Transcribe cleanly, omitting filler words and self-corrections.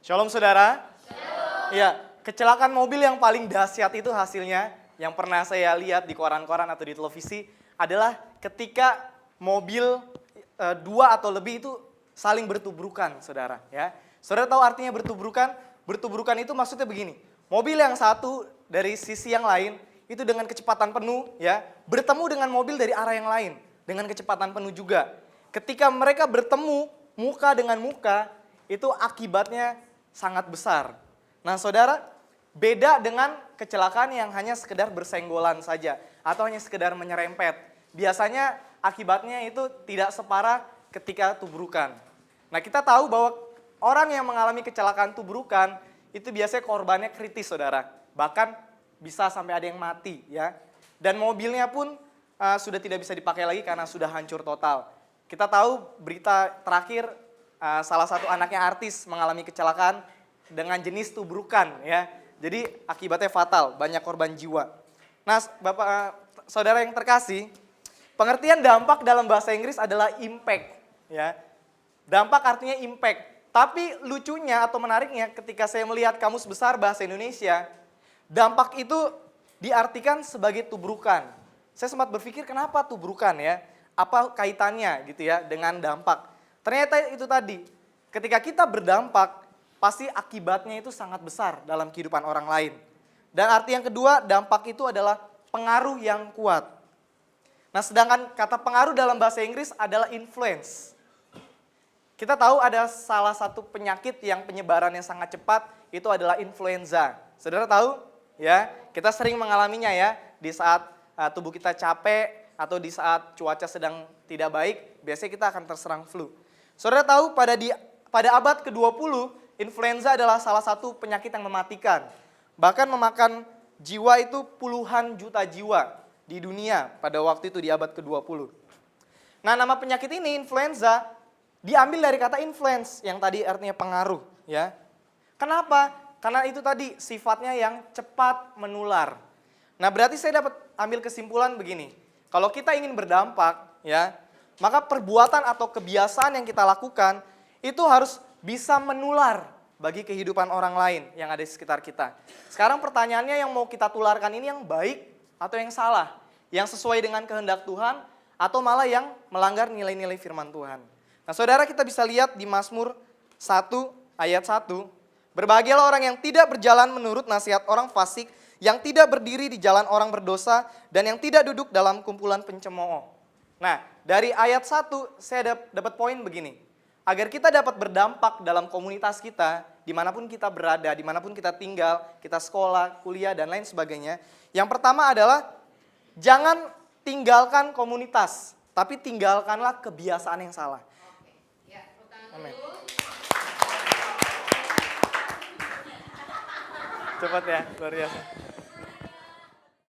Shalom saudara. Shalom. Ya, kecelakaan mobil yang paling dahsyat itu hasilnya yang pernah saya lihat di koran-koran atau di televisi adalah ketika mobil dua atau lebih itu saling bertubrukan, saudara. Ya, saudara tahu artinya bertubrukan? Bertubrukan itu maksudnya begini. Mobil yang satu dari sisi yang lain itu dengan kecepatan penuh, ya, bertemu dengan mobil dari arah yang lain dengan kecepatan penuh juga. Ketika mereka bertemu muka dengan muka, itu akibatnya sangat besar. Nah saudara, beda dengan kecelakaan yang hanya sekedar bersenggolan saja atau hanya sekedar menyerempet. Biasanya akibatnya itu tidak separah ketika tubrukan. Nah kita tahu bahwa orang yang mengalami kecelakaan tubrukan itu biasanya korbannya kritis saudara. Bahkan bisa sampai ada yang mati ya. Dan mobilnya pun sudah tidak bisa dipakai lagi karena sudah hancur total. Kita tahu berita terakhir salah satu anaknya artis mengalami kecelakaan dengan jenis tubrukan ya. Jadi akibatnya fatal, banyak korban jiwa. Nah, Bapak Saudara yang terkasih, pengertian dampak dalam bahasa Inggris adalah impact ya. Dampak artinya impact. Tapi lucunya atau menariknya ketika saya melihat Kamus Besar Bahasa Indonesia, dampak itu diartikan sebagai tubrukan. Saya sempat berpikir kenapa tubrukan ya? Apa kaitannya gitu ya dengan dampak? Ternyata itu tadi, ketika kita berdampak, pasti akibatnya itu sangat besar dalam kehidupan orang lain. Dan arti yang kedua, dampak itu adalah pengaruh yang kuat. Nah sedangkan kata pengaruh dalam bahasa Inggris adalah influence. Kita tahu ada salah satu penyakit yang penyebarannya sangat cepat, itu adalah influenza. Saudara tahu? Ya, kita sering mengalaminya ya, di saat tubuh kita capek atau di saat cuaca sedang tidak baik, biasanya kita akan terserang flu. Saudara tahu pada abad ke-20, influenza adalah salah satu penyakit yang mematikan. Bahkan memakan jiwa itu puluhan juta jiwa di dunia pada waktu itu di abad ke-20. Nah nama penyakit ini, influenza, diambil dari kata influence yang tadi artinya pengaruh. Ya. Kenapa? Karena itu tadi sifatnya yang cepat menular. Nah berarti saya dapat ambil kesimpulan begini. Kalau kita ingin berdampak, ya, maka perbuatan atau kebiasaan yang kita lakukan itu harus bisa menular bagi kehidupan orang lain yang ada di sekitar kita. Sekarang pertanyaannya yang mau kita tularkan ini yang baik atau yang salah? Yang sesuai dengan kehendak Tuhan atau malah yang melanggar nilai-nilai firman Tuhan? Nah saudara kita bisa lihat di Mazmur 1 ayat 1. Berbahagialah orang yang tidak berjalan menurut nasihat orang fasik, yang tidak berdiri di jalan orang berdosa, dan yang tidak duduk dalam kumpulan pencemooh. Nah, dari ayat 1 saya dapat poin begini. Agar kita dapat berdampak dalam komunitas kita, dimanapun kita berada, dimanapun kita tinggal, kita sekolah, kuliah, dan lain sebagainya. Yang pertama adalah, jangan tinggalkan komunitas, tapi tinggalkanlah kebiasaan yang salah. Ya, amin. Cepat ya, luar biasa.